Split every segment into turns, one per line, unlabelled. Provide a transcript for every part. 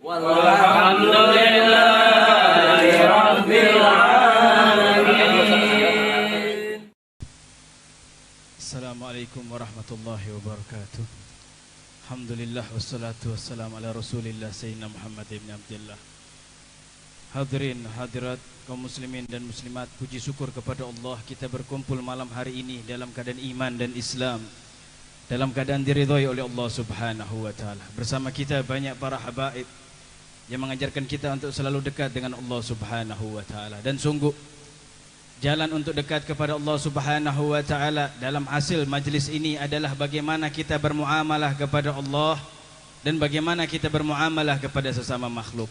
Walhamdulillahi Rabbil Alamin.
Assalamualaikum warahmatullahi wabarakatuh. Alhamdulillah wassalatu wassalamu ala Rasulillah Sayyidina Muhammad ibn Abdullah. Hadirin hadirat kaum muslimin dan muslimat, puji syukur kepada Allah kita berkumpul malam hari ini dalam keadaan iman dan Islam, dalam keadaan diridhai oleh Allah Subhanahu wa taala. Bersama kita banyak para habaib yang mengajarkan kita untuk selalu dekat dengan Allah Subhanahu wa taala. Dan sungguh jalan untuk dekat kepada Allah Subhanahu wa taala dalam hasil majlis ini adalah bagaimana kita bermuamalah kepada Allah dan bagaimana kita bermuamalah kepada sesama makhluk.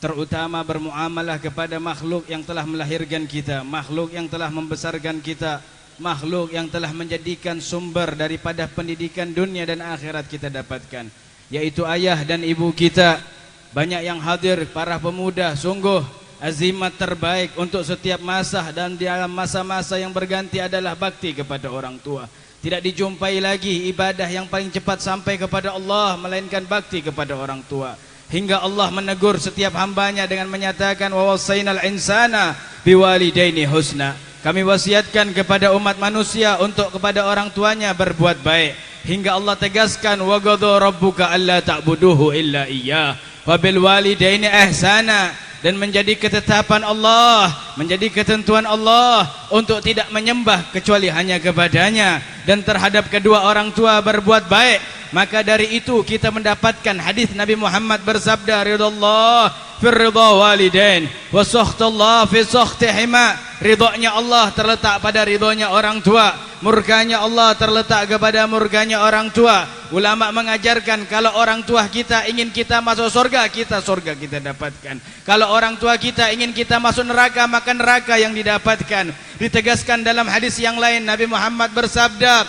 Terutama bermuamalah kepada makhluk yang telah melahirkan kita, makhluk yang telah membesarkan kita, makhluk yang telah menjadikan sumber daripada pendidikan dunia dan akhirat kita dapatkan, yaitu ayah dan ibu kita. Banyak yang hadir para pemuda, sungguh azimat terbaik untuk setiap masa dan dalam masa-masa yang berganti adalah bakti kepada orang tua. Tidak dijumpai lagi ibadah yang paling cepat sampai kepada Allah melainkan bakti kepada orang tua. Hingga Allah menegur setiap hambanya dengan menyatakan wa wassaynal insana biwalidaini husna. Kami wasiatkan kepada umat manusia untuk kepada orang tuanya berbuat baik. Hingga Allah tegaskan wa qadha rabbuka alla ta'buduhu illa iyyah wa bil walidaini ihsana. Dan menjadi ketetapan Allah, menjadi ketentuan Allah untuk tidak menyembah kecuali hanya kepadanya, dan terhadap kedua orang tua berbuat baik. Maka dari itu kita mendapatkan hadis Nabi Muhammad bersabda, ridallah fir ridha walidain wa sakhtullah fi sakhtihima. Ridhonya Allah terletak pada ridhonya orang tua, murkanya Allah terletak kepada murkanya orang tua. Ulama mengajarkan kalau orang tua kita ingin kita masuk surga, surga kita dapatkan. Kalau orang tua kita ingin kita masuk neraka, maka neraka yang didapatkan. Ditegaskan dalam hadis yang lain, Nabi Muhammad bersabda,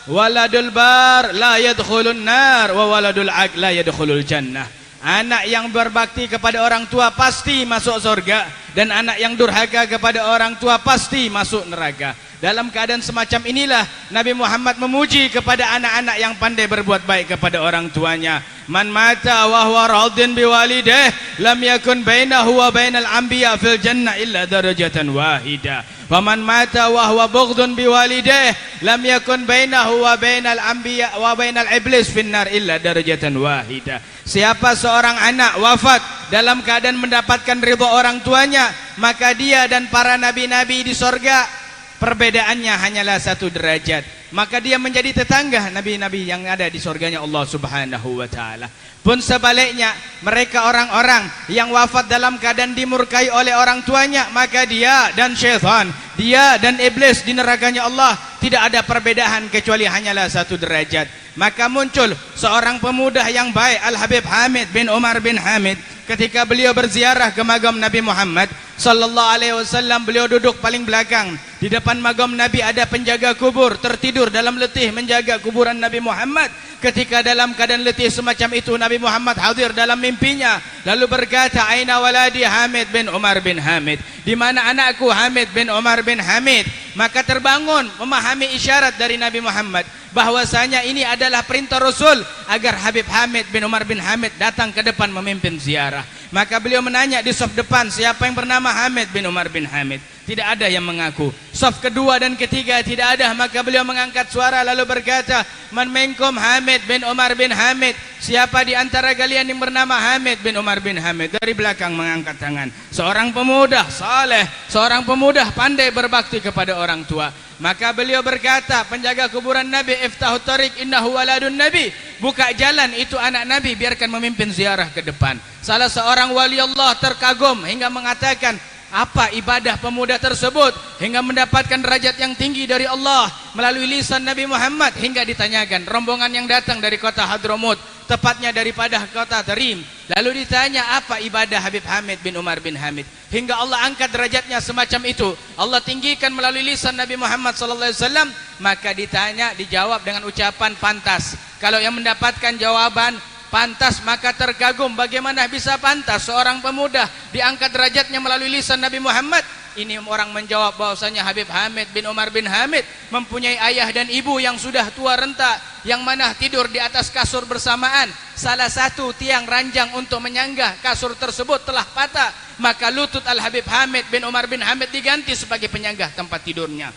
waladul bar la yadkhulun nar wa waladul aq la yadkhulul jannah. Anak yang berbakti kepada orang tua pasti masuk surga, dan anak yang durhaka kepada orang tua pasti masuk neraka. Dalam keadaan semacam inilah Nabi Muhammad memuji kepada anak-anak yang pandai berbuat baik kepada orang tuanya. Man mata wa huwa radin biwalidayh lam yakun bainahu wa bainal anbiya fil jannah illa darajatan wahidah. Wa man mata wa huwa bughdun biwalidayh lam yakun bainahu wa bainal anbiya wa bainal iblis finnar illa darajatan wahidah. Siapa seorang anak wafat dalam keadaan mendapatkan ridha orang tuanya, maka dia dan para nabi-nabi di sorga perbedaannya hanyalah 1 derajat. Maka dia menjadi tetangga nabi-nabi yang ada di surganya Allah Subhanahu wa taala. Pun sebaliknya, mereka orang-orang yang wafat dalam keadaan dimurkai oleh orang tuanya, maka dia dan syaitan, dia dan iblis di nerakanya Allah tidak ada perbedaan kecuali hanyalah 1 derajat. Maka muncul seorang pemuda yang baik, Al-Habib Hamid bin Umar bin Hamid. Ketika beliau berziarah ke magam Nabi Muhammad sallallahu alaihi wasallam, beliau duduk paling belakang. Di depan magam Nabi ada penjaga kubur tertidur dalam letih menjaga kuburan Nabi Muhammad. Ketika dalam keadaan letih semacam itu, Nabi Muhammad hadir dalam mimpinya, lalu berkata, aina waladi Hamid bin Umar bin Hamid, di mana anakku Hamid bin Umar bin Hamid? Maka terbangun memahami isyarat dari Nabi Muhammad bahwasanya ini adalah perintah Rasul agar Habib Hamid bin Umar bin Hamid datang ke depan memimpin ziarah. Maka beliau menanya di saf depan, siapa yang bernama Hamid bin Umar bin Hamid? Tidak ada yang mengaku. Saf kedua dan ketiga tidak ada. Maka beliau mengangkat suara lalu berkata, man minkum Hamid bin Umar bin Hamid? Siapa di antara kalian yang bernama Hamid bin Umar bin Hamid? Dari belakang mengangkat tangan. Seorang pemuda saleh, seorang pemuda pandai berbakti kepada orang tua. Maka beliau berkata, penjaga kuburan Nabi, iftahut tariq innahu waladun Nabi. Buka jalan, itu anak Nabi, biarkan memimpin ziarah ke depan. Salah seorang wali Allah terkagum hingga mengatakan, apa ibadah pemuda tersebut hingga mendapatkan derajat yang tinggi dari Allah melalui lisan Nabi Muhammad? Hingga ditanyakan rombongan yang datang dari kota Hadramut, tepatnya daripada kota Tarim. Lalu ditanya apa ibadah Habib Hamid bin Umar bin Hamid hingga Allah angkat derajatnya semacam itu, Allah tinggikan melalui lisan Nabi Muhammad SAW. Maka ditanya, dijawab dengan ucapan pantas. Kalau yang mendapatkan jawaban pantas, maka terkagum bagaimana bisa pantas seorang pemuda diangkat derajatnya melalui lisan Nabi Muhammad.
Ini orang menjawab bahwasanya Habib Hamid bin Umar bin Hamid mempunyai ayah dan ibu yang sudah tua renta, yang mana tidur di atas kasur bersamaan. Salah satu tiang ranjang untuk menyanggah kasur tersebut telah patah, maka lutut Al-Habib Hamid bin Umar bin Hamid diganti sebagai penyanggah tempat tidurnya.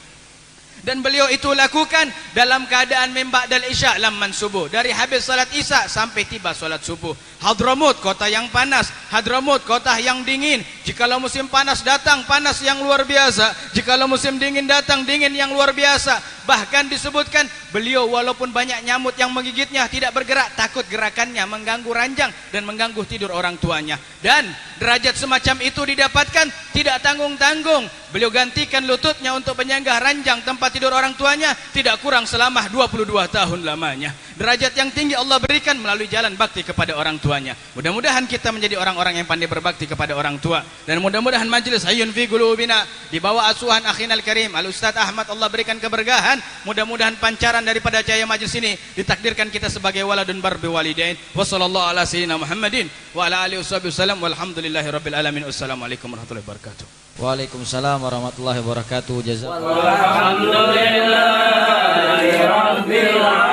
Dan beliau itu lakukan dalam keadaan memba'dal isya lamman subuh, dari habis salat isya sampai tiba salat subuh. Hadramut, kota yang panas, Hadramut, kota yang dingin. Jikalau musim panas datang, panas yang luar biasa. Jikalau musim dingin datang, dingin yang luar biasa. Bahkan disebutkan beliau walaupun banyak nyamut yang menggigitnya tidak bergerak, takut gerakannya mengganggu ranjang dan mengganggu tidur orang tuanya. Dan derajat semacam itu didapatkan tidak tanggung-tanggung. Beliau gantikan lututnya untuk penyanggah ranjang tempat tidur orang tuanya tidak kurang selama 22 tahun lamanya. Derajat yang tinggi Allah berikan melalui jalan bakti kepada orang tuanya. Mudah-mudahan kita menjadi orang-orang yang pandai berbakti kepada orang tua, dan mudah-mudahan majlis Hayyun fi Qulubina di bawah asuhan akhinal karim Al Ustaz Ahmad Allah berikan keberkahan. Mudah-mudahan pancaran daripada cahaya majlis ini ditakdirkan kita sebagai waladun barbi walidain. Wassallallahu ala sayyidina Muhammadin wa ala alihi wasallam walhamdulillahirabbil alamin. Wassalamualaikum warahmatullahi wabarakatuh.
Waalaikumsalam warahmatullahi wabarakatuh. Jazakallahu
Walhamdulillahi rabbil alamin.